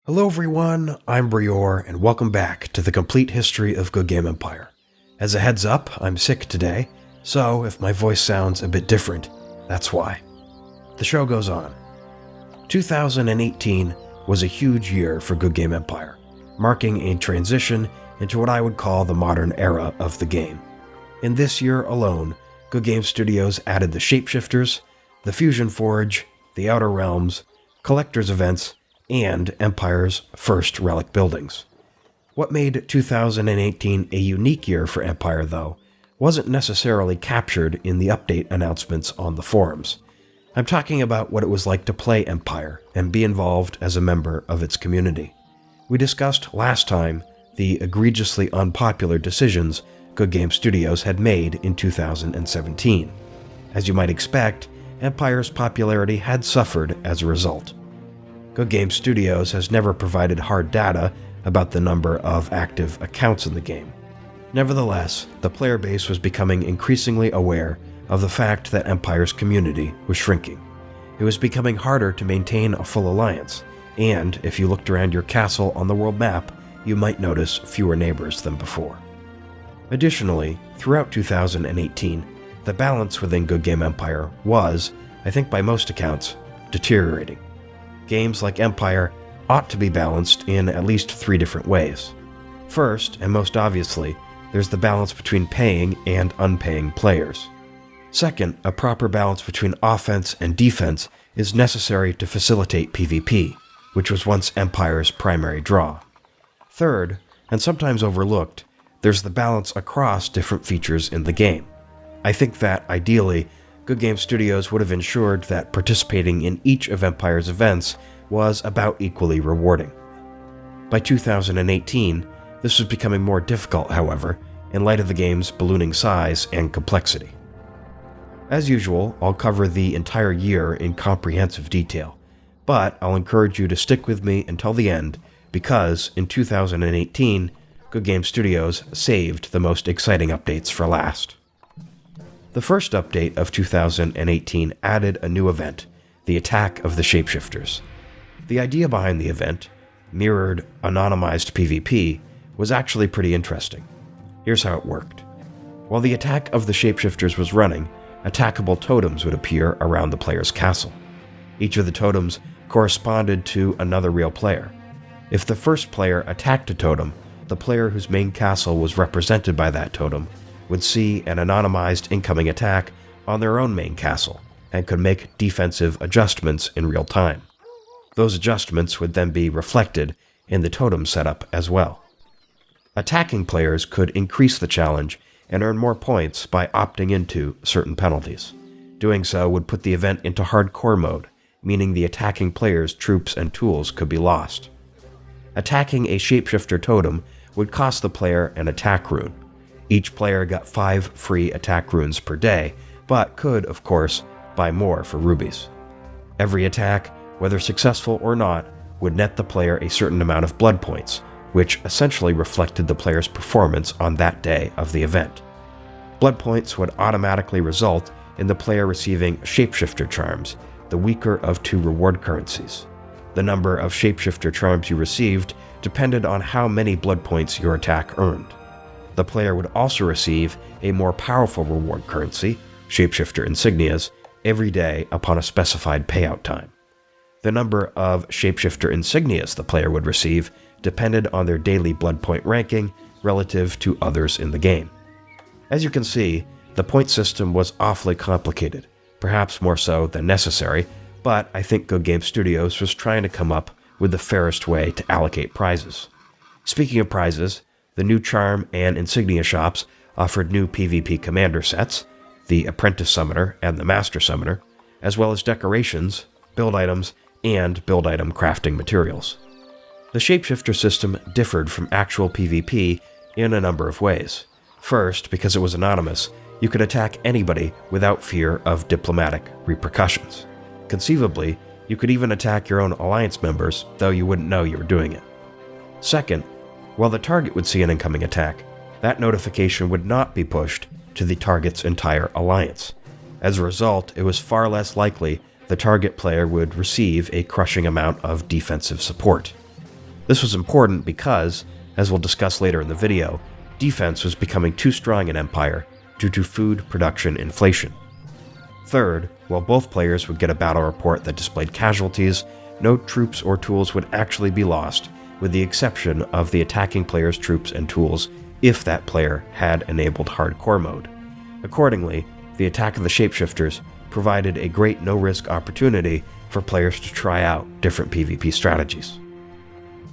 Hello everyone, I'm Brior, and welcome back to the complete history of Good Game Empire. As a heads up, I'm sick today, so if my voice sounds a bit different, that's why. The show goes on. 2018 was a huge year for Good Game Empire, marking a transition into what I would call the modern era of the game. In this year alone, Good Game Studios added the Shapeshifters, the Fusion Forge, the Outer Realms, Collector's Events, and Empire's first relic buildings. What made 2018 a unique year for Empire, though, wasn't necessarily captured in the update announcements on the forums. I'm talking about what it was like to play Empire and be involved as a member of its community. We discussed last time the egregiously unpopular decisions Good Game Studios had made in 2017. As you might expect, Empire's popularity had suffered as a result. Good Game Studios has never provided hard data about the number of active accounts in the game. Nevertheless, the player base was becoming increasingly aware of the fact that Empire's community was shrinking. It was becoming harder to maintain a full alliance, and if you looked around your castle on the world map, you might notice fewer neighbors than before. Additionally, throughout 2018, the balance within Good Game Empire was, I think by most accounts, deteriorating. Games like Empire ought to be balanced in at least three different ways. First, and most obviously, there's the balance between paying and unpaying players. Second, a proper balance between offense and defense is necessary to facilitate PvP, which was once Empire's primary draw. Third, and sometimes overlooked, there's the balance across different features in the game. I think that, ideally, Good Game Studios would have ensured that participating in each of Empire's events was about equally rewarding. By 2018, this was becoming more difficult, however, in light of the game's ballooning size and complexity. As usual, I'll cover the entire year in comprehensive detail, but I'll encourage you to stick with me until the end because, in 2018, Good Game Studios saved the most exciting updates for last. The first update of 2018 added a new event, the Attack of the Shapeshifters. The idea behind the event, mirrored anonymized PvP, was actually pretty interesting. Here's how it worked. While the Attack of the Shapeshifters was running, attackable totems would appear around the player's castle. Each of the totems corresponded to another real player. If the first player attacked a totem, the player whose main castle was represented by that totem would see an anonymized incoming attack on their own main castle and could make defensive adjustments in real time. Those adjustments would then be reflected in the totem setup as well. Attacking players could increase the challenge and earn more points by opting into certain penalties. Doing so would put the event into hardcore mode, meaning the attacking player's troops and tools could be lost. Attacking a shapeshifter totem would cost the player an attack rune. Each player got 5 free attack runes per day, but could, of course, buy more for rubies. Every attack, whether successful or not, would net the player a certain amount of blood points, which essentially reflected the player's performance on that day of the event. Blood points would automatically result in the player receiving shapeshifter charms, the weaker of 2 reward currencies. The number of shapeshifter charms you received depended on how many blood points your attack earned. The player would also receive a more powerful reward currency, shapeshifter insignias, every day upon a specified payout time. The number of shapeshifter insignias the player would receive depended on their daily blood point ranking relative to others in the game. As you can see, the point system was awfully complicated, perhaps more so than necessary, but I think Good Game Studios was trying to come up with the fairest way to allocate prizes. Speaking of prizes, the new charm and insignia shops offered new PvP commander sets, the Apprentice Summoner and the Master Summoner, as well as decorations, build items, and build item crafting materials. The Shapeshifter system differed from actual PvP in a number of ways. First, because it was anonymous, you could attack anybody without fear of diplomatic repercussions. Conceivably, you could even attack your own alliance members, though you wouldn't know you were doing it. Second, while the target would see an incoming attack, that notification would not be pushed to the target's entire alliance. As a result, it was far less likely the target player would receive a crushing amount of defensive support. This was important because, as we'll discuss later in the video, defense was becoming too strong in Empire due to food production inflation. Third, while both players would get a battle report that displayed casualties, no troops or tools would actually be lost, with the exception of the attacking player's troops and tools if that player had enabled hardcore mode. Accordingly, the attack of the Shapeshifters provided a great no-risk opportunity for players to try out different PvP strategies.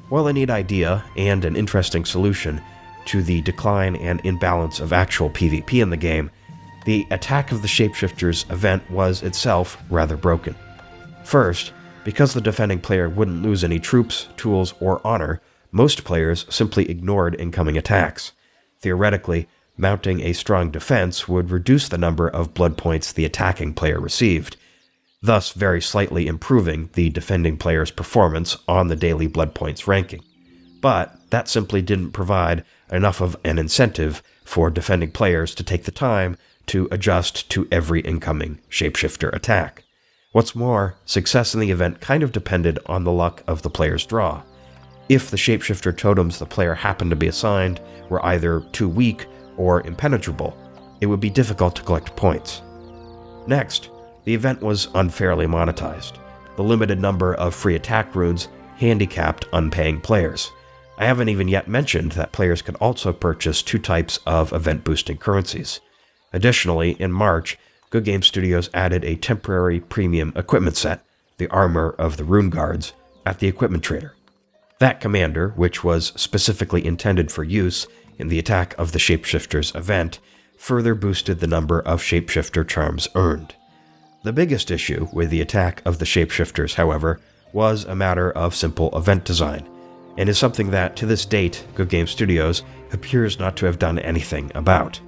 While a neat idea and an interesting solution to the decline and imbalance of actual PvP in the game, the attack of the Shapeshifters event was itself rather broken. First, because the defending player wouldn't lose any troops, tools, or honor, most players simply ignored incoming attacks. Theoretically, mounting a strong defense would reduce the number of blood points the attacking player received, thus very slightly improving the defending player's performance on the daily blood points ranking. But that simply didn't provide enough of an incentive for defending players to take the time to adjust to every incoming shapeshifter attack. What's more, success in the event kind of depended on the luck of the player's draw. If the shapeshifter totems the player happened to be assigned were either too weak or impenetrable, it would be difficult to collect points. Next, the event was unfairly monetized. The limited number of free attack runes handicapped unpaying players. I haven't even yet mentioned that players could also purchase 2 types of event-boosting currencies. Additionally, in March, Good Game Studios added a temporary premium equipment set, the Armor of the Rune Guards, at the equipment trader. That commander, which was specifically intended for use in the attack of the Shapeshifters event, further boosted the number of Shapeshifter charms earned. The biggest issue with the attack of the Shapeshifters, however, was a matter of simple event design, and is something that, to this date, Good Game Studios appears not to have done anything about.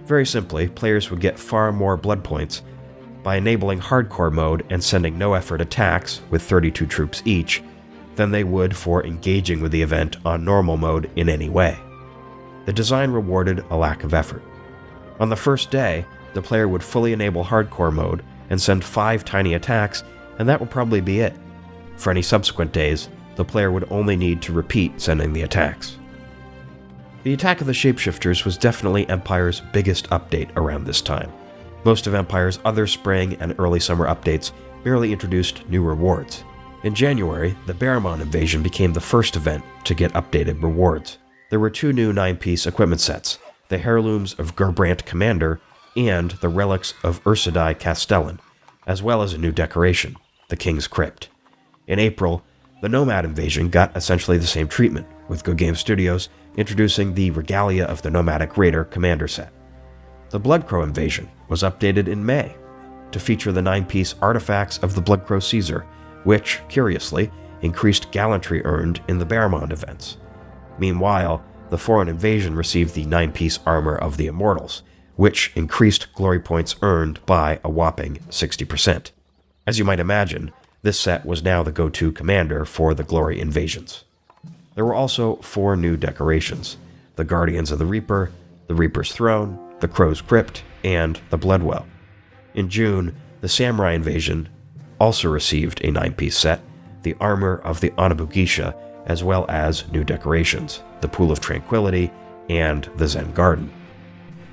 Very simply, players would get far more blood points by enabling hardcore mode and sending no-effort attacks with 32 troops each than they would for engaging with the event on normal mode in any way. The design rewarded a lack of effort. On the first day, the player would fully enable hardcore mode and send 5 tiny attacks, and that would probably be it. For any subsequent days, the player would only need to repeat sending the attacks. The attack of the Shapeshifters was definitely Empire's biggest update around this time. Most of Empire's other spring and early summer updates merely introduced new rewards. In January, the Barramon invasion became the first event to get updated rewards. There were 2 new 9-piece equipment sets, the Heirlooms of Gerbrant Commander and the Relics of Ursadai Castellan, as well as a new decoration, the King's Crypt. In April, the Nomad invasion got essentially the same treatment, with Good Game Studios introducing the Regalia of the Nomadic Raider Commander set. The Bloodcrow invasion was updated in May to feature the 9-piece Artifacts of the Bloodcrow Caesar, which, curiously, increased gallantry earned in the Barramon events. Meanwhile, the Foreign invasion received the 9-piece Armor of the Immortals, which increased glory points earned by a whopping 60%. As you might imagine, this set was now the go-to commander for the glory invasions. There were also 4 new decorations: the Guardians of the Reaper, the Reaper's Throne, the Crow's Crypt, and the Bloodwell. In June, the Samurai invasion also received a 9-piece set, the Armor of the Anabugisha, as well as new decorations, the Pool of Tranquility, and the Zen Garden.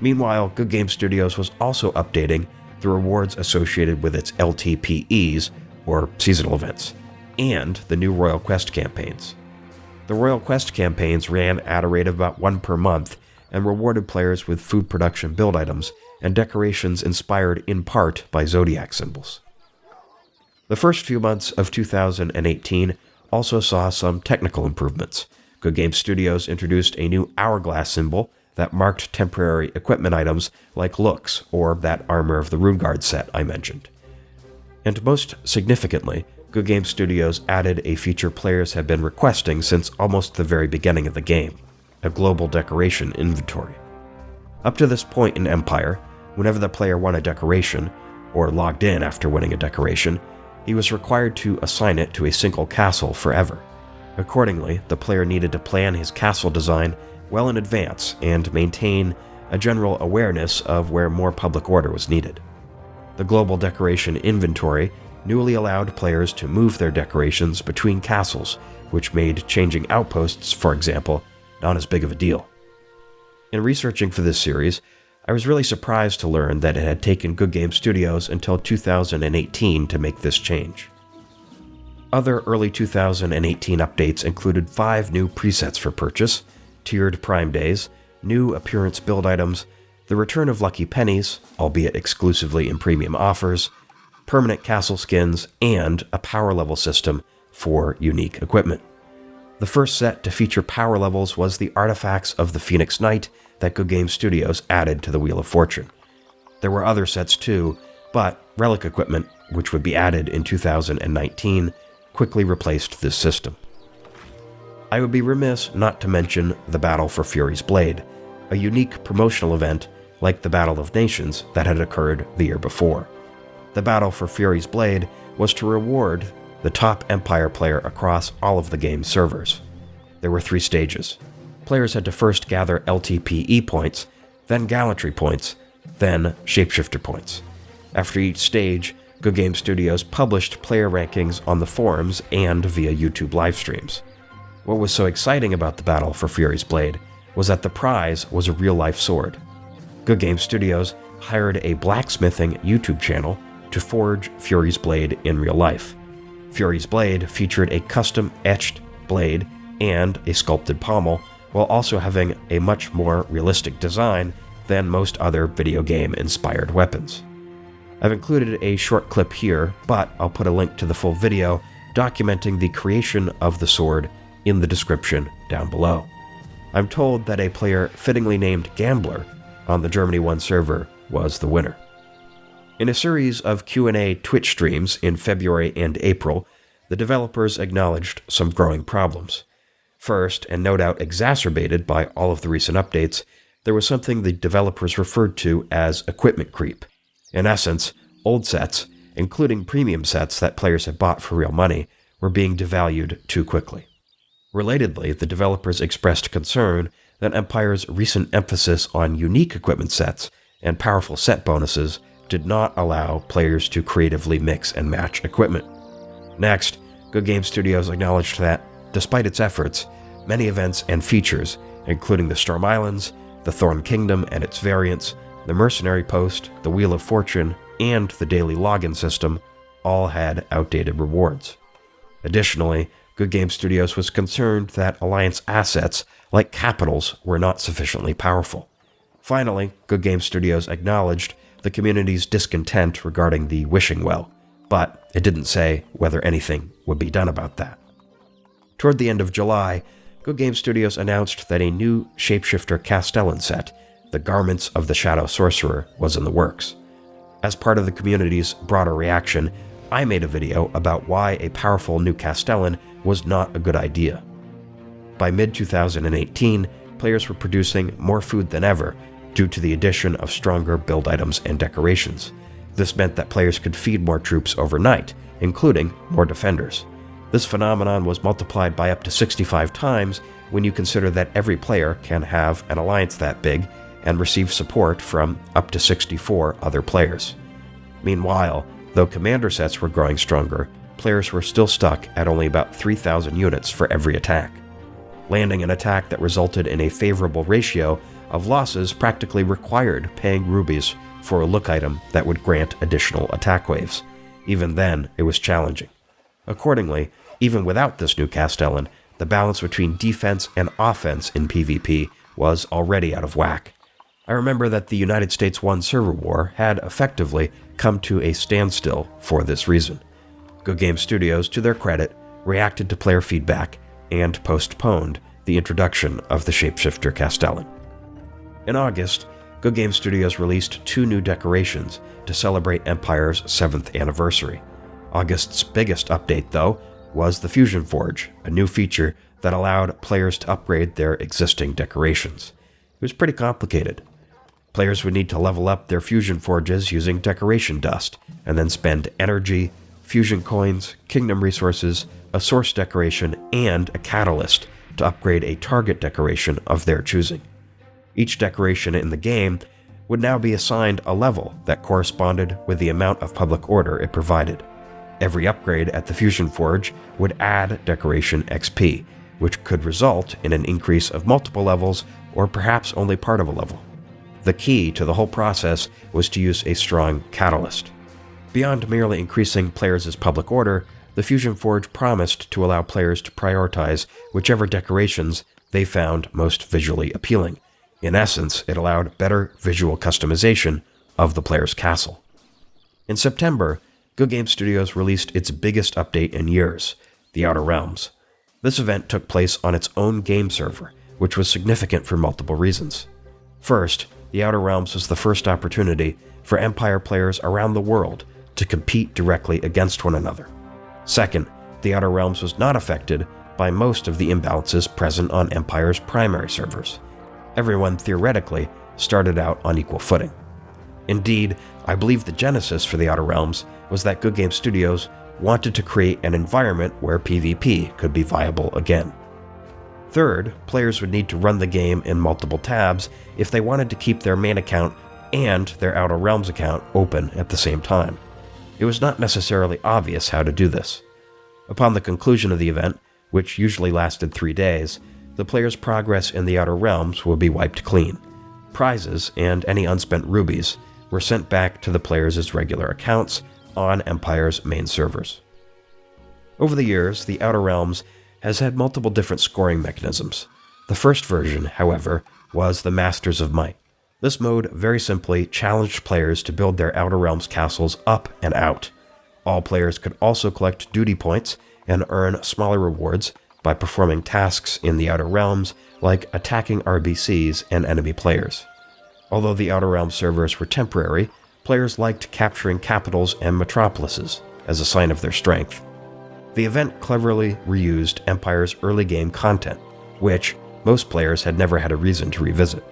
Meanwhile, Good Game Studios was also updating the rewards associated with its LTPEs, or seasonal events, and the new Royal Quest campaigns. The Royal Quest campaigns ran at a rate of about 1 per month and rewarded players with food production build items and decorations inspired in part by zodiac symbols. The first few months of 2018 also saw some technical improvements. Good Game Studios introduced a new hourglass symbol that marked temporary equipment items like looks or that Armor of the Rune Guard set I mentioned. And most significantly, Good Game Studios added a feature players have been requesting since almost the very beginning of the game: a global decoration inventory. Up to this point in Empire, whenever the player won a decoration, or logged in after winning a decoration, he was required to assign it to a single castle forever. Accordingly, the player needed to plan his castle design well in advance and maintain a general awareness of where more public order was needed. The global decoration inventory newly allowed players to move their decorations between castles, which made changing outposts, for example, not as big of a deal. In researching for this series, I was really surprised to learn that it had taken Good Game Studios until 2018 to make this change. Other early 2018 updates included 5 new presets for purchase, tiered Prime Days, new appearance build items, the return of Lucky Pennies, albeit exclusively in premium offers, permanent castle skins, and a power level system for unique equipment. The first set to feature power levels was the Artifacts of the Phoenix Knight that Good Game Studios added to the Wheel of Fortune. There were other sets too, but relic equipment, which would be added in 2019, quickly replaced this system. I would be remiss not to mention the Battle for Fury's Blade, a unique promotional event like the Battle of Nations that had occurred the year before. The Battle for Fury's Blade was to reward the top Empire player across all of the game's servers. There were 3 stages. Players had to first gather LTPE points, then Gallantry points, then Shapeshifter points. After each stage, Good Game Studios published player rankings on the forums and via YouTube live streams. What was so exciting about the Battle for Fury's Blade was that the prize was a real-life sword. Good Game Studios hired a blacksmithing YouTube channel to forge Fury's Blade in real life. Fury's Blade featured a custom-etched blade and a sculpted pommel, while also having a much more realistic design than most other video game-inspired weapons. I've included a short clip here, but I'll put a link to the full video documenting the creation of the sword in the description down below. I'm told that a player fittingly named Gambler on the Germany 1 server was the winner. In a series of Q&A Twitch streams in February and April, the developers acknowledged some growing problems. First, and no doubt exacerbated by all of the recent updates, there was something the developers referred to as equipment creep. In essence, old sets, including premium sets that players had bought for real money, were being devalued too quickly. Relatedly, the developers expressed concern that Empire's recent emphasis on unique equipment sets and powerful set bonuses did not allow players to creatively mix and match equipment. Next, Good Game Studios acknowledged that, despite its efforts, many events and features, including the Storm Islands, the Thorn Kingdom and its variants, the Mercenary Post, the Wheel of Fortune, and the daily login system, all had outdated rewards. Additionally, Good Game Studios was concerned that Alliance assets like capitals were not sufficiently powerful. Finally, Good Game Studios acknowledged the community's discontent regarding the Wishing Well, but it didn't say whether anything would be done about that. Toward the end of July, Good Game Studios announced that a new Shapeshifter Castellan set, the Garments of the Shadow Sorcerer, was in the works. As part of the community's broader reaction, I made a video about why a powerful new Castellan was not a good idea. By mid-2018, players were producing more food than ever due to the addition of stronger build items and decorations. This meant that players could feed more troops overnight, including more defenders. This phenomenon was multiplied by up to 65 times when you consider that every player can have an alliance that big and receive support from up to 64 other players. Meanwhile, though commander sets were growing stronger, players were still stuck at only about 3,000 units for every attack. Landing an attack that resulted in a favorable ratio of losses practically required paying rubies for a look item that would grant additional attack waves. Even then, it was challenging. Accordingly, even without this new Castellan, the balance between defense and offense in PvP was already out of whack. I remember that the United States 1 server war had effectively come to a standstill for this reason. Good Game Studios, to their credit, reacted to player feedback and postponed the introduction of the Shapeshifter Castellan. In August, Good Game Studios released 2 new decorations to celebrate Empire's 7th anniversary. August's biggest update, though, was the Fusion Forge, a new feature that allowed players to upgrade their existing decorations. It was pretty complicated. Players would need to level up their Fusion Forges using decoration dust, and then spend energy, fusion coins, kingdom resources, a source decoration, and a catalyst to upgrade a target decoration of their choosing. Each decoration in the game would now be assigned a level that corresponded with the amount of public order it provided. Every upgrade at the Fusion Forge would add decoration XP, which could result in an increase of multiple levels or perhaps only part of a level. The key to the whole process was to use a strong catalyst. Beyond merely increasing players' public order, the Fusion Forge promised to allow players to prioritize whichever decorations they found most visually appealing. In essence, it allowed better visual customization of the player's castle. In September, Good Game Studios released its biggest update in years, The Outer Realms. This event took place on its own game server, which was significant for multiple reasons. First, The Outer Realms was the first opportunity for Empire players around the world to compete directly against one another. Second, The Outer Realms was not affected by most of the imbalances present on Empire's primary servers. Everyone theoretically started out on equal footing. Indeed, I believe the genesis for The Outer Realms was that Good Game Studios wanted to create an environment where PvP could be viable again. Third, players would need to run the game in multiple tabs if they wanted to keep their main account and their Outer Realms account open at the same time. It was not necessarily obvious how to do this. Upon the conclusion of the event, which usually lasted 3 days, the player's progress in the Outer Realms would be wiped clean. Prizes and any unspent rubies were sent back to the players' regular accounts on Empire's main servers. Over the years, the Outer Realms has had multiple different scoring mechanisms. The first version, however, was the Masters of Might. This mode very simply challenged players to build their Outer Realms castles up and out. All players could also collect duty points and earn smaller rewards by performing tasks in the Outer Realms like attacking RBCs and enemy players. Although the Outer Realms servers were temporary, players liked capturing capitals and metropolises as a sign of their strength. The event cleverly reused Empire's early game content, which most players had never had a reason to revisit.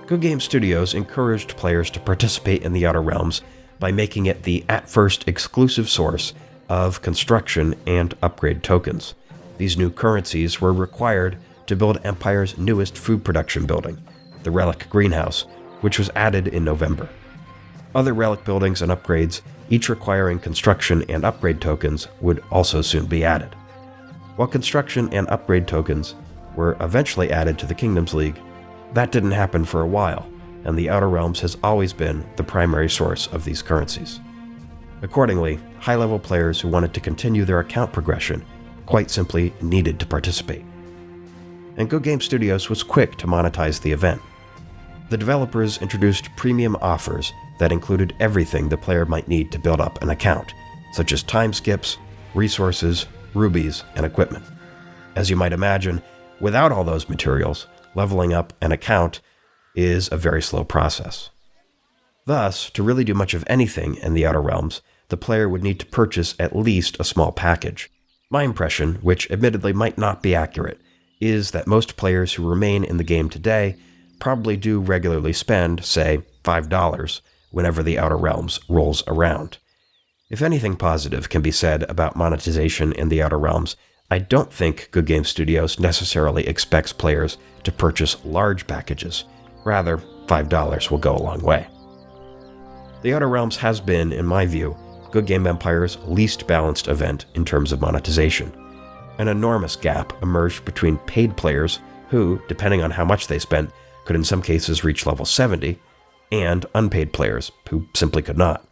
Good Game Studios encouraged players to participate in the Outer Realms by making it the at-first exclusive source of construction and upgrade tokens. These new currencies were required to build Empire's newest food production building, the Relic Greenhouse, which was added in November. Other Relic buildings and upgrades, each requiring construction and upgrade tokens, would also soon be added. While construction and upgrade tokens were eventually added to the Kingdoms League, that didn't happen for a while, and the Outer Realms has always been the primary source of these currencies. Accordingly, high-level players who wanted to continue their account progression quite simply needed to participate. And Good Game Studios was quick to monetize the event. The developers introduced premium offers that included everything the player might need to build up an account, such as time skips, resources, rubies, and equipment. As you might imagine, without all those materials, leveling up an account is a very slow process. Thus, to really do much of anything in the Outer Realms, the player would need to purchase at least a small package. My impression, which admittedly might not be accurate, is that most players who remain in the game today probably do regularly spend, say, $5 whenever the Outer Realms rolls around. If anything positive can be said about monetization in the Outer Realms, I don't think Good Game Studios necessarily expects players to purchase large packages. Rather, $5 will go a long way. The Outer Realms has been, in my view, Good Game Empire's least balanced event in terms of monetization. An enormous gap emerged between paid players who, depending on how much they spent, could in some cases reach level 70, and unpaid players who simply could not.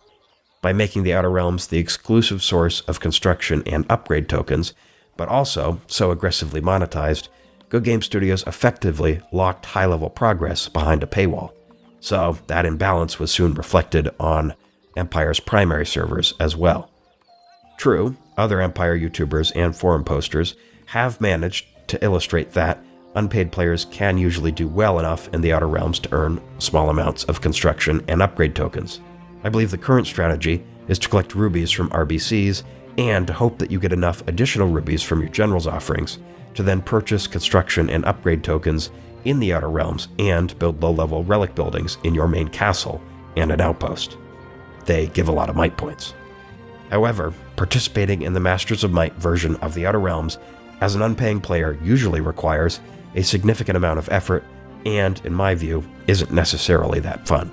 By making the Outer Realms the exclusive source of construction and upgrade tokens, but also so aggressively monetized, Good Game Studios effectively locked high-level progress behind a paywall. So that imbalance was soon reflected on Empire's primary servers as well. True, other Empire YouTubers and forum posters have managed to illustrate that unpaid players can usually do well enough in the Outer Realms to earn small amounts of construction and upgrade tokens. I believe the current strategy is to collect rubies from RBCs and to hope that you get enough additional rubies from your general's offerings to then purchase construction and upgrade tokens in the Outer Realms and build low-level relic buildings in your main castle and an outpost. They give a lot of might points. However, participating in the Masters of Might version of the Outer Realms as an unpaying player usually requires a significant amount of effort and, in my view, isn't necessarily that fun.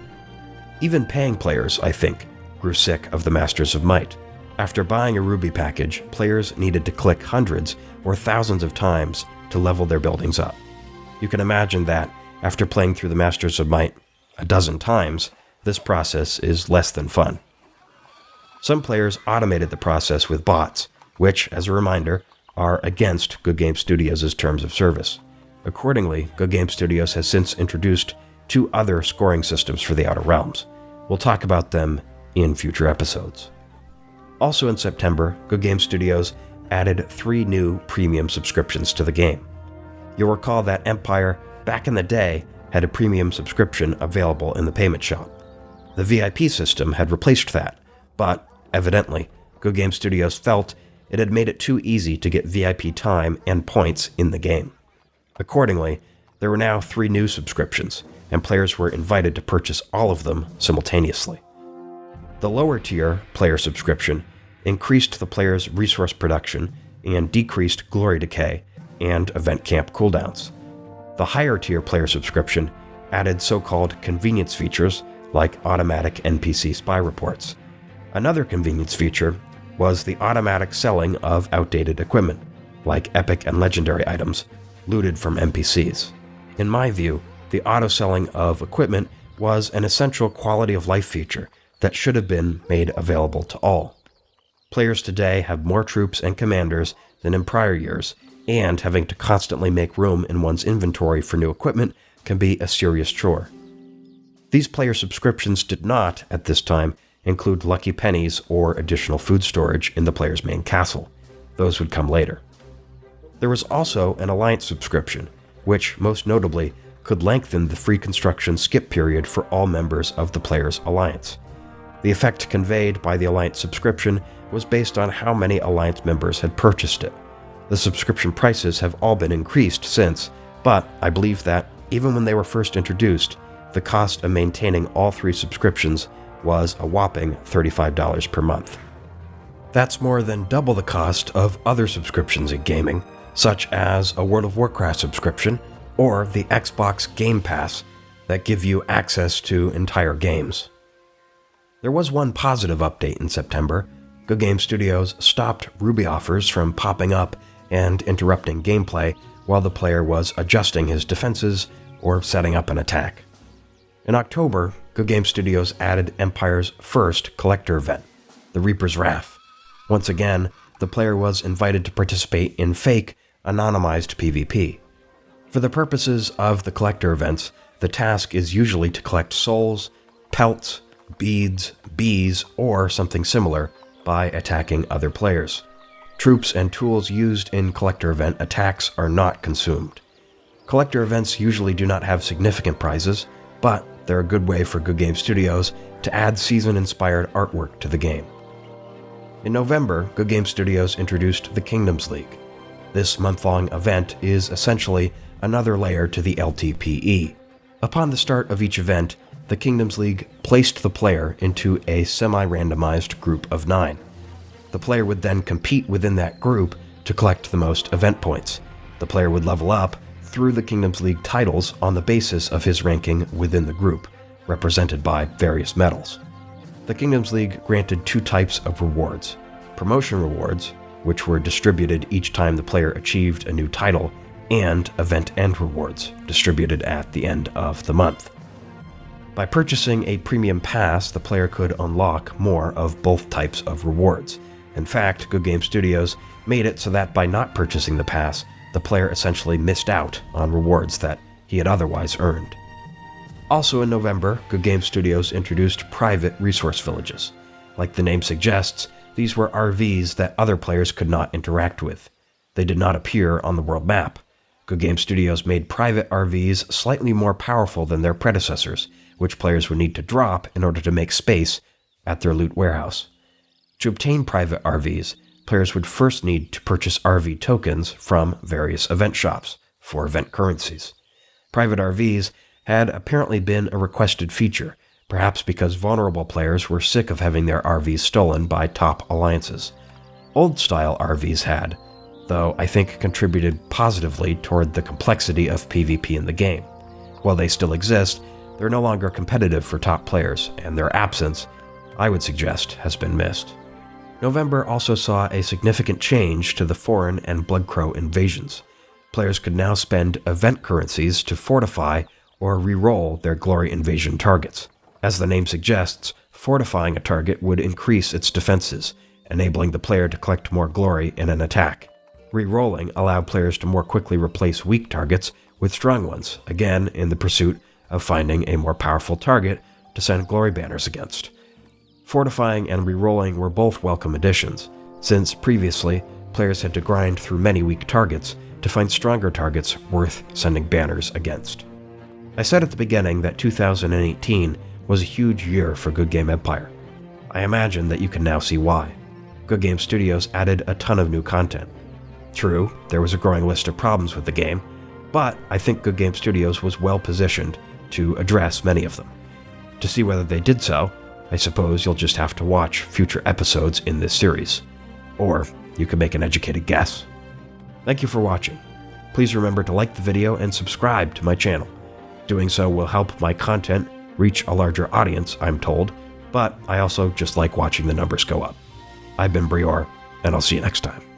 Even paying players, I think, grew sick of the Masters of Might. After buying a Ruby package, players needed to click hundreds or thousands of times to level their buildings up. You can imagine that, after playing through the Masters of Might a dozen times, this process is less than fun. Some players automated the process with bots, which, as a reminder, are against Good Game Studios' terms of service. Accordingly, Good Game Studios has since introduced 2 other scoring systems for the Outer Realms. We'll talk about them in future episodes. Also in September, Good Game Studios added 3 new premium subscriptions to the game. You'll recall that Empire, back in the day, had a premium subscription available in the payment shop. The VIP system had replaced that, but, evidently, Good Game Studios felt it had made it too easy to get VIP time and points in the game. Accordingly, there were now 3 new subscriptions, and players were invited to purchase all of them simultaneously. The lower tier player subscription increased the player's resource production and decreased glory decay and event camp cooldowns. The higher tier player subscription added so-called convenience features like automatic NPC spy reports. Another convenience feature was the automatic selling of outdated equipment, like epic and legendary items looted from NPCs. In my view, the auto-selling of equipment was an essential quality of life feature that should have been made available to all. Players today have more troops and commanders than in prior years, and having to constantly make room in one's inventory for new equipment can be a serious chore. These player subscriptions did not, at this time, include lucky pennies or additional food storage in the player's main castle. Those would come later. There was also an Alliance subscription, which, most notably, could lengthen the free construction skip period for all members of the player's Alliance. The effect conveyed by the Alliance subscription was based on how many Alliance members had purchased it. The subscription prices have all been increased since, but I believe that, even when they were first introduced, the cost of maintaining all 3 subscriptions was a whopping $35 per month. That's more than double the cost of other subscriptions in gaming, such as a World of Warcraft subscription or the Xbox Game Pass that give you access to entire games. There was one positive update in September. Good Game Studios stopped Ruby offers from popping up and interrupting gameplay while the player was adjusting his defenses or setting up an attack. In October, Good Game Studios added Empire's first collector event, the Reaper's Wrath. Once again, the player was invited to participate in fake, anonymized PvP. For the purposes of the collector events, the task is usually to collect souls, pelts, beads, bees, or something similar by attacking other players. Troops and tools used in collector event attacks are not consumed. Collector events usually do not have significant prizes, but they're a good way for Good Game Studios to add season-inspired artwork to the game. In November, Good Game Studios introduced the Kingdoms League. This month-long event is essentially another layer to the LTPE. Upon the start of each event, the Kingdoms League placed the player into a semi-randomized group of 9. The player would then compete within that group to collect the most event points. The player would level up through the Kingdoms League titles on the basis of his ranking within the group, represented by various medals. The Kingdoms League granted 2 types of rewards: promotion rewards, which were distributed each time the player achieved a new title, and event end rewards, distributed at the end of the month. By purchasing a premium pass, the player could unlock more of both types of rewards. In fact, Good Game Studios made it so that by not purchasing the pass, the player essentially missed out on rewards that he had otherwise earned. Also in November, Good Game Studios introduced private resource villages. Like the name suggests, these were RVs that other players could not interact with. They did not appear on the world map. Good Game Studios made private RVs slightly more powerful than their predecessors, which players would need to drop in order to make space at their loot warehouse. To obtain private RVs, players would first need to purchase RV tokens from various event shops for event currencies. Private RVs had apparently been a requested feature, perhaps because vulnerable players were sick of having their RVs stolen by top alliances. Old-style RVs had, though I think contributed positively toward the complexity of PvP in the game. While they still exist, they're no longer competitive for top players, and their absence, I would suggest, has been missed. November also saw a significant change to the Foreign and Bloodcrow invasions. Players could now spend event currencies to fortify or reroll their glory invasion targets. As the name suggests, fortifying a target would increase its defenses, enabling the player to collect more glory in an attack. Rerolling allowed players to more quickly replace weak targets with strong ones, again in the pursuit of finding a more powerful target to send glory banners against. Fortifying and rerolling were both welcome additions, since previously players had to grind through many weak targets to find stronger targets worth sending banners against. I said at the beginning that 2018 was a huge year for Good Game Empire. I imagine that you can now see why. Good Game Studios added a ton of new content. True, there was a growing list of problems with the game, but I think Good Game Studios was well positioned to address many of them. To see whether they did so, I suppose you'll just have to watch future episodes in this series. Or you can make an educated guess. Thank you for watching. Please remember to like the video and subscribe to my channel. Doing so will help my content reach a larger audience, I'm told, but I also just like watching the numbers go up. I've been Brior, and I'll see you next time.